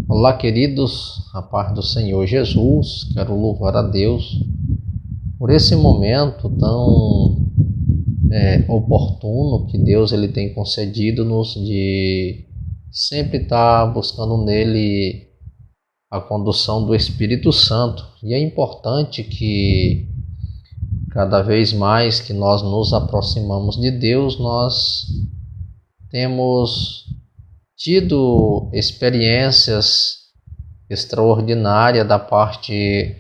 Olá, queridos, a paz do Senhor Jesus. Quero louvar a Deus por esse momento tão oportuno que Deus ele tem concedido-nos de sempre estar buscando nele a condução do Espírito Santo. E é importante que cada vez mais que nós nos aproximamos de Deus, nós temos tido experiências extraordinárias da parte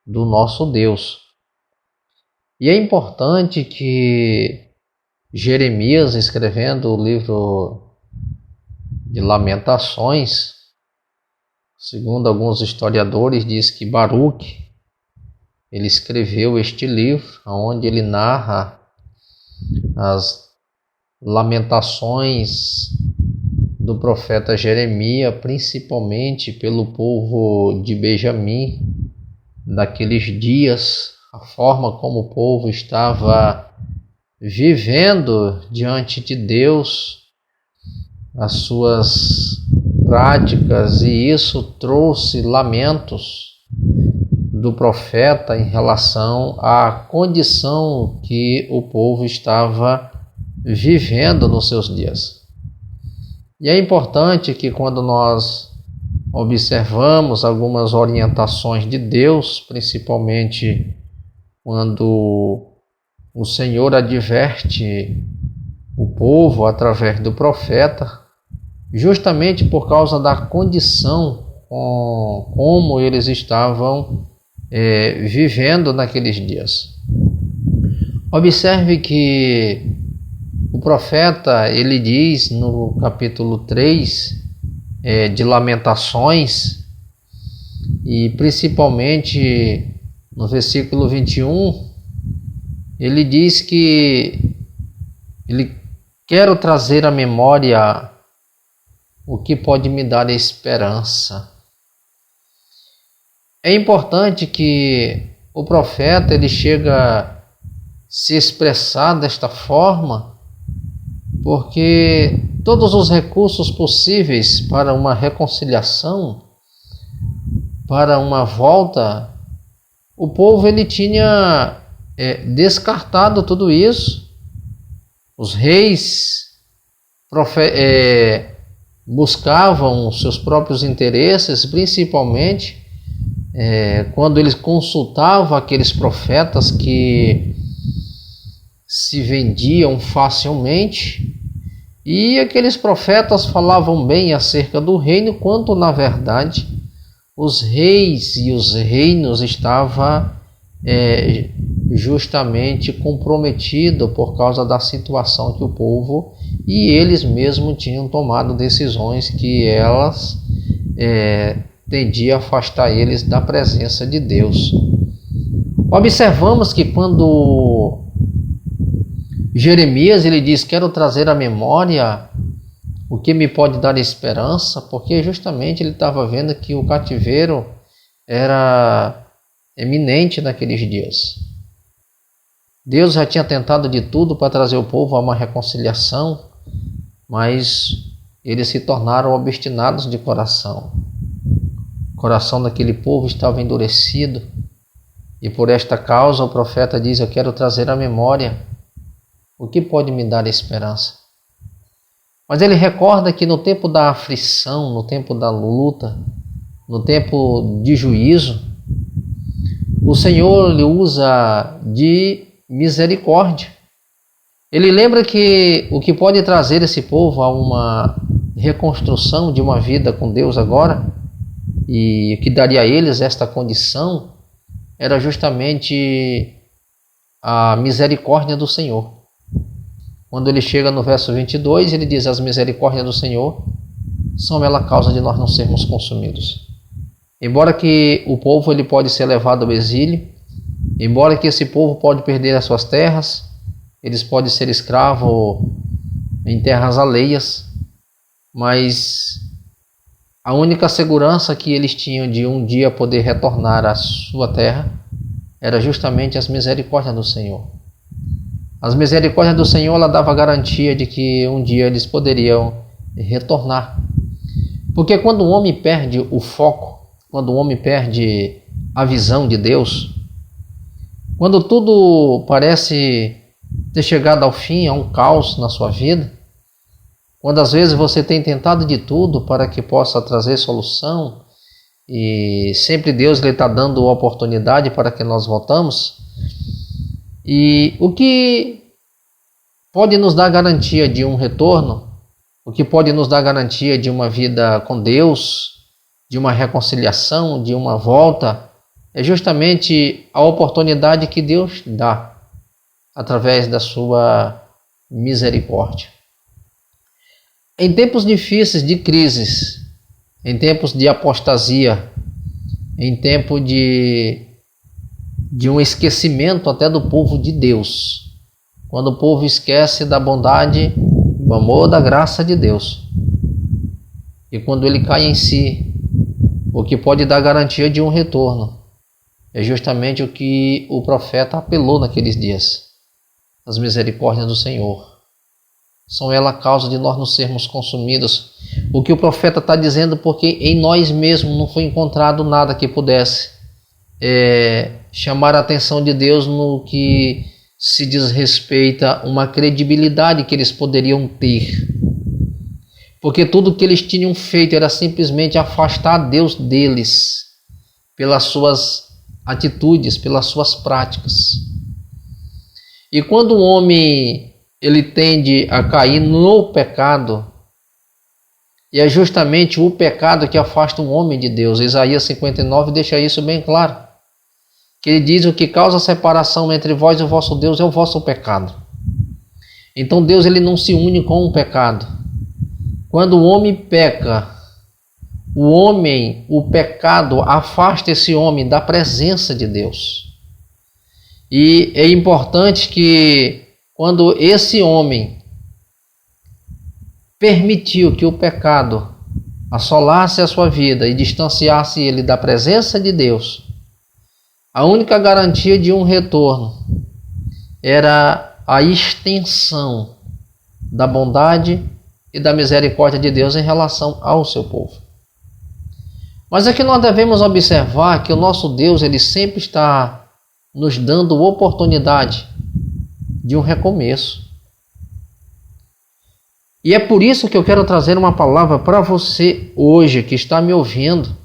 do nosso Deus. E é importante que Jeremias, escrevendo o livro de Lamentações, segundo alguns historiadores, diz que Baruque, ele escreveu este livro, onde ele narra as lamentações do profeta Jeremias, principalmente pelo povo de Benjamim, daqueles dias, a forma como o povo estava vivendo diante de Deus, as suas práticas, e isso trouxe lamentos do profeta em relação à condição que o povo estava vivendo nos seus dias. E é importante que quando nós observamos algumas orientações de Deus, principalmente quando o Senhor adverte o povo através do profeta, justamente por causa da condição como eles estavam vivendo naqueles dias. Observe que o profeta, ele diz no capítulo 3 de Lamentações, e principalmente no versículo 21, ele diz que ele quer trazer à memória o que pode me dar esperança. É importante que o profeta ele chega a se expressar desta forma, porque todos os recursos possíveis para uma reconciliação, para uma volta, o povo ele tinha descartado tudo isso. Os reis buscavam os seus próprios interesses, principalmente quando eles consultavam aqueles profetas que se vendiam facilmente, e aqueles profetas falavam bem acerca do reino, quando na verdade os reis e os reinos estavam justamente comprometidos por causa da situação que o povo e eles mesmos tinham tomado decisões que elas tendiam a afastar eles da presença de Deus. Observamos que quando Jeremias ele diz: quero trazer à memória o que me pode dar esperança, porque justamente ele estava vendo que o cativeiro era eminente naqueles dias. Deus já tinha tentado de tudo para trazer o povo a uma reconciliação, mas eles se tornaram obstinados de coração. O coração daquele povo estava endurecido, e por esta causa o profeta diz: eu quero trazer à memória o que pode me dar esperança. Mas ele recorda que no tempo da aflição, no tempo da luta, no tempo de juízo, o Senhor lhe usa de misericórdia. Ele lembra que o que pode trazer esse povo a uma reconstrução de uma vida com Deus agora, e o que daria a eles esta condição, era justamente a misericórdia do Senhor. Quando ele chega no verso 22, ele diz: as misericórdias do Senhor são ela a causa de nós não sermos consumidos. Embora que o povo ele pode ser levado ao exílio, embora que esse povo pode perder as suas terras, eles podem ser escravos em terras alheias, mas a única segurança que eles tinham de um dia poder retornar à sua terra era justamente as misericórdias do Senhor. As misericórdias do Senhor ela dava garantia de que um dia eles poderiam retornar. Porque quando o homem perde o foco, quando o homem perde a visão de Deus, quando tudo parece ter chegado ao fim, a um caos na sua vida, quando às vezes você tem tentado de tudo para que possa trazer solução e sempre Deus está dando oportunidade para que nós voltamos, e o que pode nos dar garantia de um retorno, o que pode nos dar garantia de uma vida com Deus, de uma reconciliação, de uma volta, é justamente a oportunidade que Deus dá através da sua misericórdia. Em tempos difíceis de crises, em tempos de apostasia, em tempo de um esquecimento até do povo de Deus, quando o povo esquece da bondade, do amor, da graça de Deus, e quando ele cai em si, o que pode dar garantia de um retorno é justamente o que o profeta apelou naqueles dias: as misericórdias do Senhor. São elas a causa de nós não sermos consumidos. O que o profeta está dizendo, porque em nós mesmos não foi encontrado nada que pudesse chamar a atenção de Deus no que se diz respeito a uma credibilidade que eles poderiam ter. Porque tudo que eles tinham feito era simplesmente afastar Deus deles, pelas suas atitudes, pelas suas práticas. E quando o homem ele tende a cair no pecado, e é justamente o pecado que afasta o homem de Deus. Isaías 59 deixa isso bem claro, que ele diz: o que causa separação entre vós e o vosso Deus é o vosso pecado. Então Deus ele não se une com o pecado. Quando o homem peca, o pecado afasta esse homem da presença de Deus. E é importante que quando esse homem permitiu que o pecado assolasse a sua vida e distanciasse ele da presença de Deus, a única garantia de um retorno era a extensão da bondade e da misericórdia de Deus em relação ao seu povo. Mas aqui nós devemos observar que o nosso Deus ele sempre está nos dando oportunidade de um recomeço. E é por isso que eu quero trazer uma palavra para você hoje que está me ouvindo.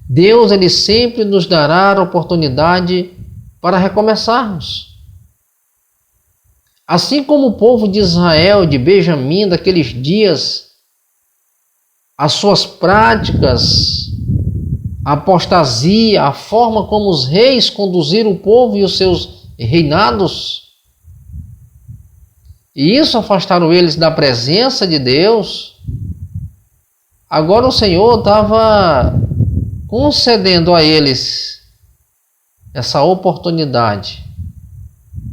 Deus ele sempre nos dará a oportunidade para recomeçarmos. Assim como o povo de Israel, de Benjamim, daqueles dias, as suas práticas, a apostasia, a forma como os reis conduziram o povo e os seus reinados, e isso afastaram eles da presença de Deus. Agora o Senhor estava concedendo a eles essa oportunidade,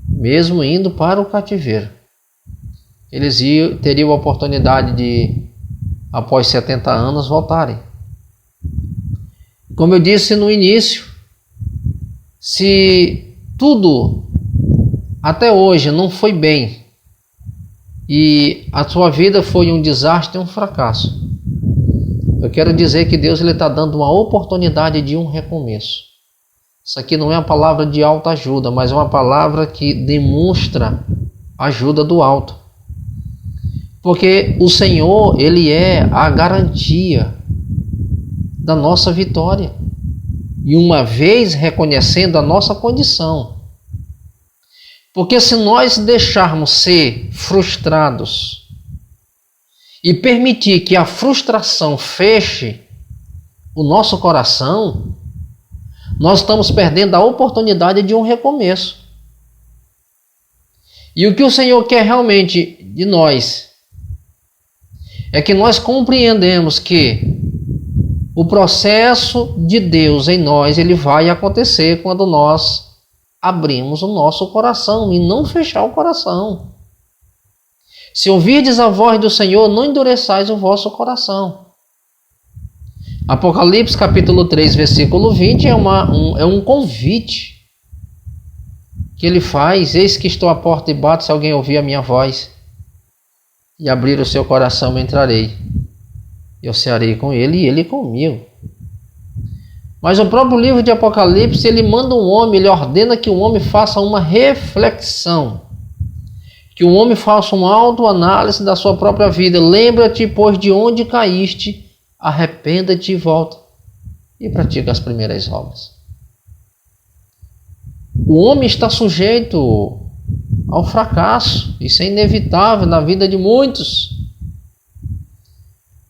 mesmo indo para o cativeiro. Eles teriam a oportunidade de, após 70 anos, voltarem. Como eu disse no início, se tudo até hoje não foi bem e a sua vida foi um desastre, um fracasso, eu quero dizer que Deus está dando uma oportunidade de um recomeço. Isso aqui não é uma palavra de autoajuda, mas é uma palavra que demonstra a ajuda do alto. Porque o Senhor, ele é a garantia da nossa vitória. E uma vez reconhecendo a nossa condição. Porque se nós deixarmos ser frustrados e permitir que a frustração feche o nosso coração, nós estamos perdendo a oportunidade de um recomeço. E o que o Senhor quer realmente de nós é que nós compreendemos que o processo de Deus em nós, ele vai acontecer quando nós abrimos o nosso coração e não fechar o coração. Se ouvirdes a voz do Senhor, não endureçais o vosso coração. Apocalipse capítulo 3, versículo 20 é um convite que ele faz: eis que estou à porta e bato, se alguém ouvir a minha voz e abrir o seu coração, entrarei. Eu cearei com ele e ele comigo. Mas o próprio livro de Apocalipse, ele manda um homem, ele ordena que o homem faça uma reflexão. Que o homem faça uma autoanálise da sua própria vida. Lembra-te, pois, de onde caíste, arrependa-te e volta. E pratica as primeiras obras. O homem está sujeito ao fracasso. Isso é inevitável na vida de muitos.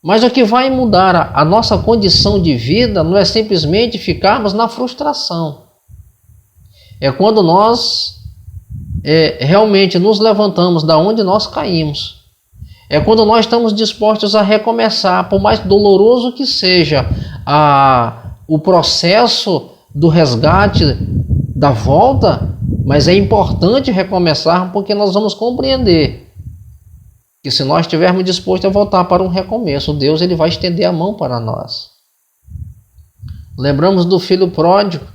Mas o que vai mudar a nossa condição de vida não é simplesmente ficarmos na frustração. É quando nós realmente nos levantamos da onde nós caímos. É quando nós estamos dispostos a recomeçar, por mais doloroso que seja o processo do resgate, da volta, mas é importante recomeçar porque nós vamos compreender que se nós estivermos dispostos a voltar para um recomeço, Deus ele vai estender a mão para nós. Lembramos do filho pródigo.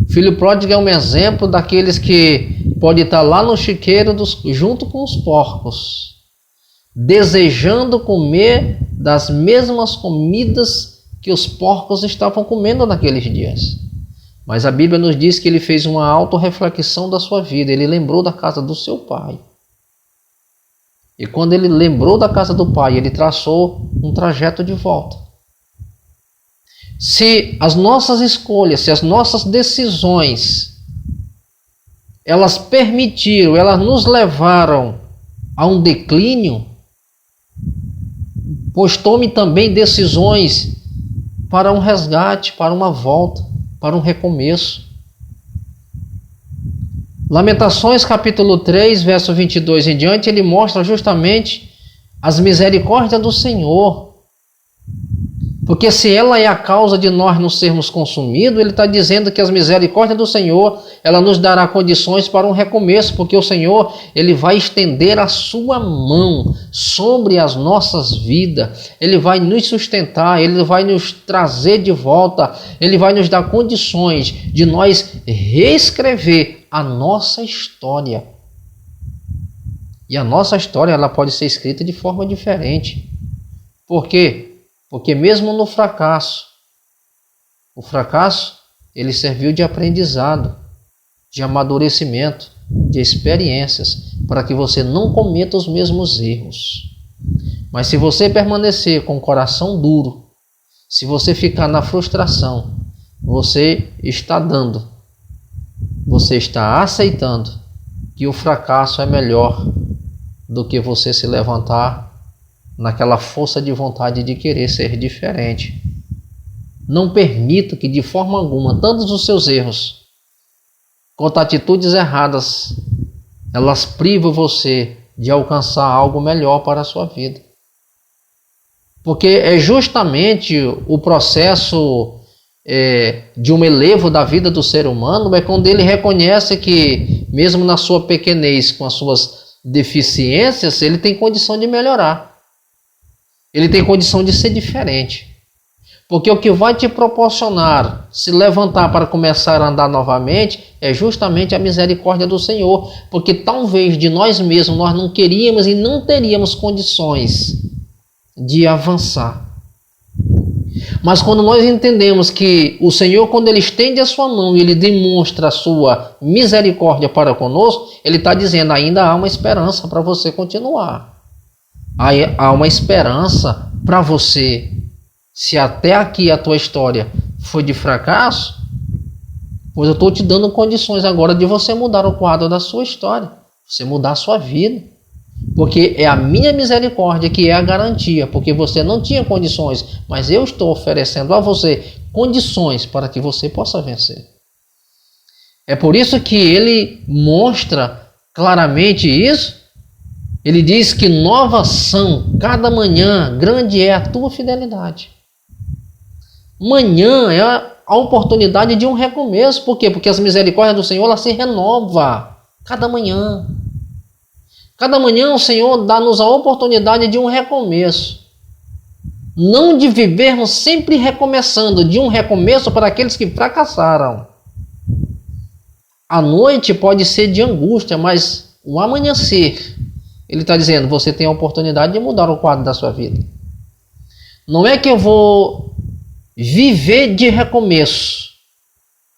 O filho pródigo é um exemplo daqueles que pode estar lá no chiqueiro junto com os porcos, desejando comer das mesmas comidas que os porcos estavam comendo naqueles dias. Mas a Bíblia nos diz que ele fez uma autorreflexão da sua vida. Ele lembrou da casa do seu pai. E quando ele lembrou da casa do pai, ele traçou um trajeto de volta. Se as nossas escolhas, se as nossas decisões, elas permitiram, elas nos levaram a um declínio, pois tome também decisões para um resgate, para uma volta, para um recomeço. Lamentações capítulo 3, verso 22 em diante, ele mostra justamente as misericórdias do Senhor. Porque se ela é a causa de nós não sermos consumidos, ele está dizendo que as misericórdias do Senhor, ela nos dará condições para um recomeço, porque o Senhor, ele vai estender a sua mão sobre as nossas vidas, ele vai nos sustentar, ele vai nos trazer de volta, ele vai nos dar condições de nós reescrever a nossa história. E a nossa história, ela pode ser escrita de forma diferente. Por quê? Porque mesmo no fracasso, o fracasso, ele serviu de aprendizado, de amadurecimento, de experiências, para que você não cometa os mesmos erros. Mas se você permanecer com o coração duro, se você ficar na frustração, você está aceitando que o fracasso é melhor do que você se levantar naquela força de vontade de querer ser diferente. Não permita que de forma alguma tantos os seus erros, quanto atitudes erradas, elas privam você de alcançar algo melhor para a sua vida. Porque é justamente o processo de um elevo da vida do ser humano, é quando ele reconhece que mesmo na sua pequenez, com as suas deficiências, ele tem condição de melhorar. Ele tem condição de ser diferente. Porque o que vai te proporcionar se levantar para começar a andar novamente é justamente a misericórdia do Senhor. Porque talvez de nós mesmos nós não queríamos e não teríamos condições de avançar. Mas quando nós entendemos que o Senhor, quando Ele estende a sua mão e Ele demonstra a sua misericórdia para conosco, Ele está dizendo, ainda há uma esperança para você continuar. Há uma esperança para você. Se até aqui a tua história foi de fracasso, pois eu estou te dando condições agora de você mudar o quadro da sua história, você mudar a sua vida. Porque é a minha misericórdia que é a garantia, porque você não tinha condições, mas eu estou oferecendo a você condições para que você possa vencer. É por isso que ele mostra claramente isso. Ele diz que novas são cada manhã, grande é a tua fidelidade. Manhã é a oportunidade de um recomeço. Por quê? Porque as misericórdias do Senhor, ela se renova cada manhã. Cada manhã o Senhor dá-nos a oportunidade de um recomeço. Não de vivermos sempre recomeçando, de um recomeço para aqueles que fracassaram. A noite pode ser de angústia, mas o amanhecer, ele está dizendo, você tem a oportunidade de mudar o quadro da sua vida. Não é que eu vou viver de recomeço,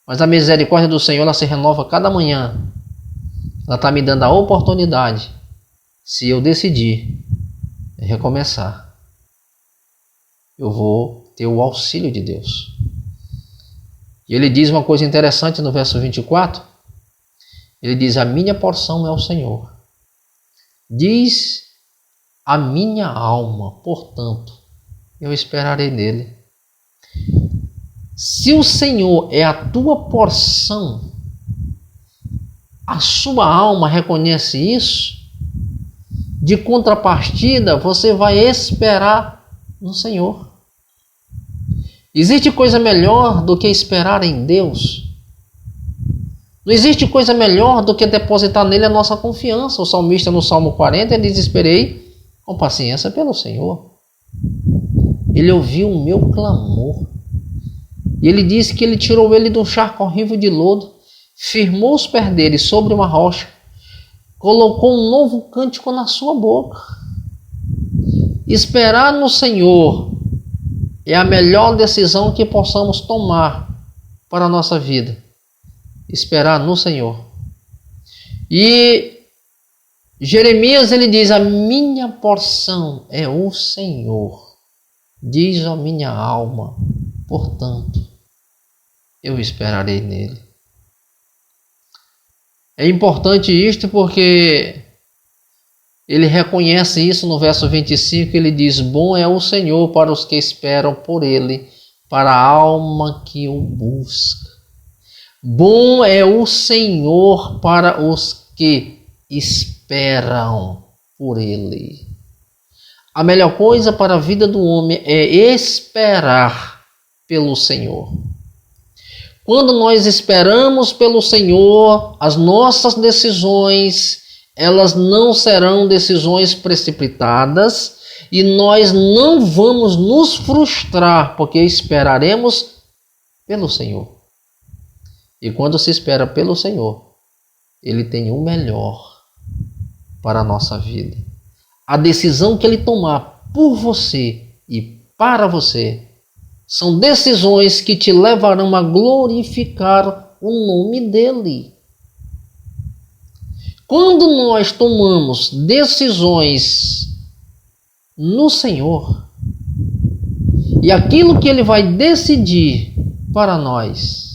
mas a misericórdia do Senhor, ela se renova cada manhã. Ela está me dando a oportunidade, se eu decidir recomeçar, eu vou ter o auxílio de Deus. E ele diz uma coisa interessante no verso 24. Ele diz: a minha porção é o Senhor. Diz a minha alma, portanto, eu esperarei nele. Se o Senhor é a tua porção, a sua alma reconhece isso, de contrapartida, você vai esperar no Senhor. Existe coisa melhor do que esperar em Deus? Não existe coisa melhor do que depositar nele a nossa confiança. O salmista no Salmo 40, ele diz: esperei com paciência pelo Senhor. Ele ouviu o meu clamor. E ele disse que ele tirou ele de um charco horrível de lodo, firmou os pés dele sobre uma rocha, colocou um novo cântico na sua boca. Esperar no Senhor é a melhor decisão que possamos tomar para a nossa vida. Esperar no Senhor. E Jeremias, ele diz: a minha porção é o Senhor, diz a minha alma, portanto, eu esperarei nele. É importante isto porque ele reconhece isso no verso 25, ele diz: bom é o Senhor para os que esperam por ele, para a alma que o busca. Bom é o Senhor para os que esperam por ele. A melhor coisa para a vida do homem é esperar pelo Senhor. Quando nós esperamos pelo Senhor, as nossas decisões, elas não serão decisões precipitadas e nós não vamos nos frustrar, porque esperaremos pelo Senhor. E quando se espera pelo Senhor, Ele tem o melhor para a nossa vida. A decisão que Ele tomar por você e para você são decisões que te levarão a glorificar o nome dEle. Quando nós tomamos decisões no Senhor, e aquilo que Ele vai decidir para nós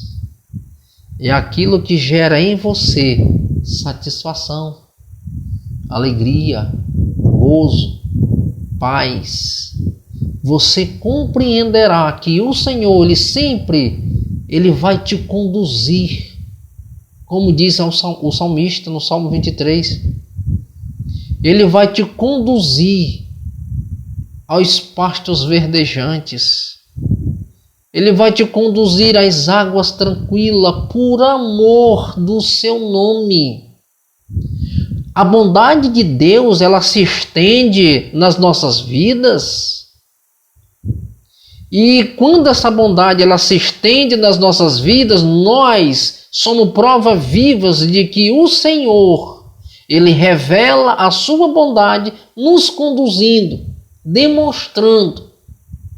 é aquilo que gera em você satisfação, alegria, gozo, paz. Você compreenderá que o Senhor, Ele vai te conduzir, como diz o salmista no Salmo 23. Ele vai te conduzir aos pastos verdejantes. Ele vai te conduzir às águas tranquilas por amor do seu nome. A bondade de Deus, ela se estende nas nossas vidas. E quando essa bondade ela se estende nas nossas vidas, nós somos provas vivas de que o Senhor, Ele revela a sua bondade nos conduzindo, demonstrando,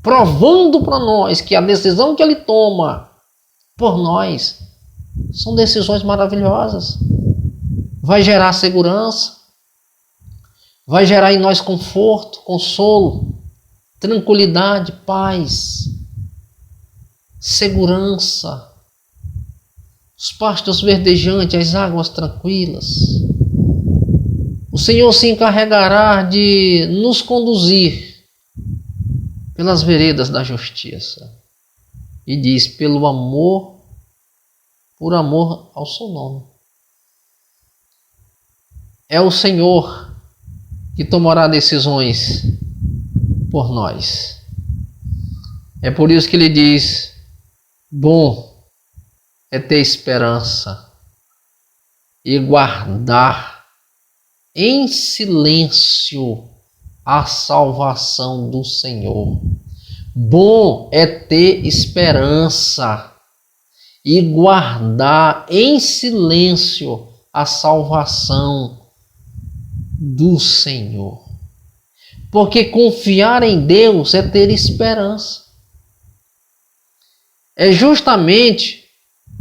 provando para nós que a decisão que Ele toma por nós são decisões maravilhosas. Vai gerar segurança, vai gerar em nós conforto, consolo, tranquilidade, paz, segurança, os pastos verdejantes, as águas tranquilas. O Senhor se encarregará de nos conduzir pelas veredas da justiça. E diz: pelo amor, por amor ao seu nome. É o Senhor que tomará decisões por nós. É por isso que Ele diz: bom é ter esperança e guardar em silêncio a salvação do Senhor. Bom é ter esperança e guardar em silêncio a salvação do Senhor. Porque confiar em Deus é ter esperança.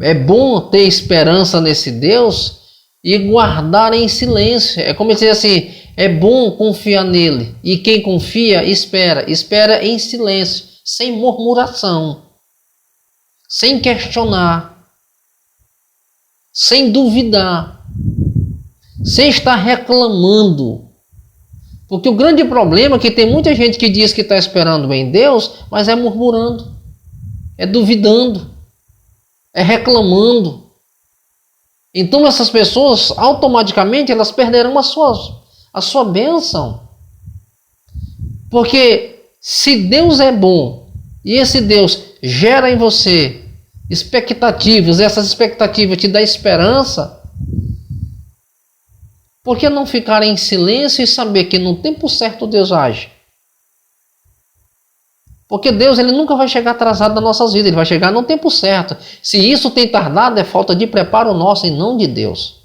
É bom ter esperança nesse Deus e guardar em silêncio. É como dizer assim, é bom confiar nele. E quem confia, espera em silêncio, sem murmuração, sem questionar, sem duvidar, sem estar reclamando. Porque o grande problema é que tem muita gente que diz que está esperando em Deus, mas é murmurando, é duvidando, é reclamando. Então essas pessoas automaticamente elas perderão a sua bênção. Porque se Deus é bom e esse Deus gera em você expectativas, essas expectativas te dão esperança, por que não ficar em silêncio e saber que no tempo certo Deus age? Porque Deus ele nunca vai chegar atrasado nas nossas vidas, ele vai chegar no tempo certo. Se isso tem tardado, é falta de preparo nosso e não de Deus.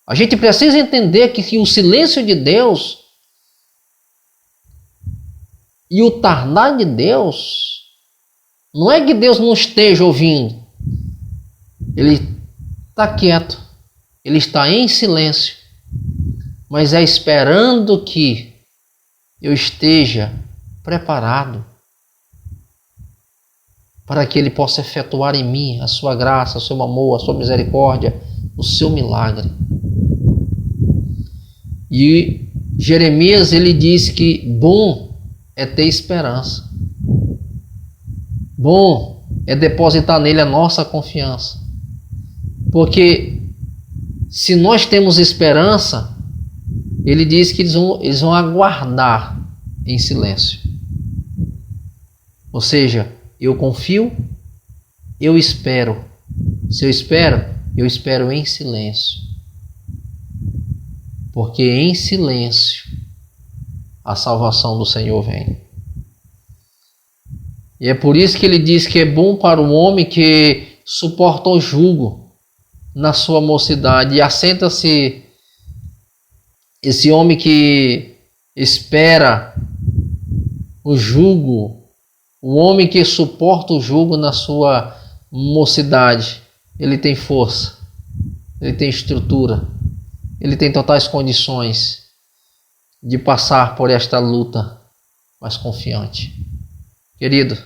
A gente precisa entender que o silêncio de Deus e o tardar de Deus não é que Deus não esteja ouvindo. Ele está quieto, ele está em silêncio, mas é esperando que eu esteja preparado para que ele possa efetuar em mim a sua graça, o seu amor, a sua misericórdia, o seu milagre. E Jeremias ele diz que bom é ter esperança, bom é depositar nele a nossa confiança, porque se nós temos esperança, ele diz que eles vão aguardar em silêncio. Ou seja, eu confio, eu espero. Se eu espero em silêncio. Porque em silêncio a salvação do Senhor vem. E é por isso que ele diz que é bom para o homem que suporta o jugo na sua mocidade. E assenta-se esse homem que espera o jugo, o homem que suporta o jugo na sua mocidade, ele tem força, ele tem estrutura, ele tem totais condições de passar por esta luta, mas confiante. Querido,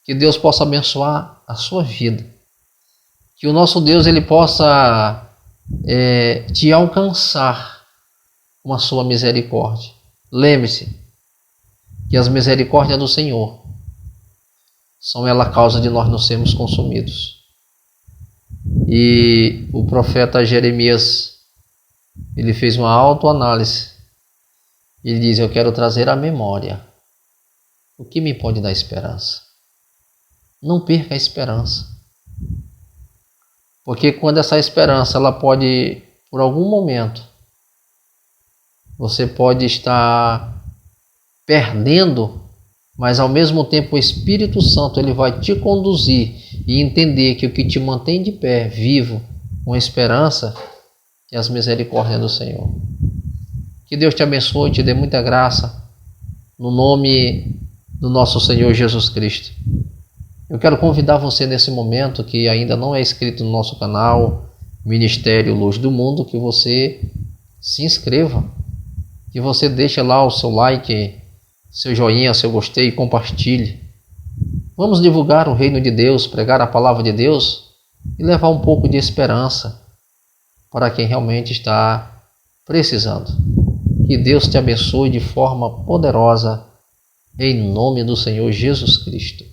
que Deus possa abençoar a sua vida, que o nosso Deus ele possa te alcançar com a sua misericórdia. Lembre-se que as misericórdias do Senhor são ela a causa de nós não sermos consumidos. E o profeta Jeremias, ele fez uma autoanálise. Ele diz, eu quero trazer à memória o que me pode dar esperança. Não perca a esperança. Porque quando essa esperança, ela pode, por algum momento, você pode estar perdendo, mas ao mesmo tempo o Espírito Santo ele vai te conduzir e entender que o que te mantém de pé, vivo, com esperança, é as misericórdias do Senhor. Que Deus te abençoe, te dê muita graça, no nome do nosso Senhor Jesus Cristo. Eu quero convidar você nesse momento que ainda não é inscrito no nosso canal Ministério Luz do Mundo, que você se inscreva, que você deixe lá o seu like, seu joinha, seu gostei e compartilhe. Vamos divulgar o reino de Deus, pregar a palavra de Deus e levar um pouco de esperança para quem realmente está precisando. Que Deus te abençoe de forma poderosa, em nome do Senhor Jesus Cristo.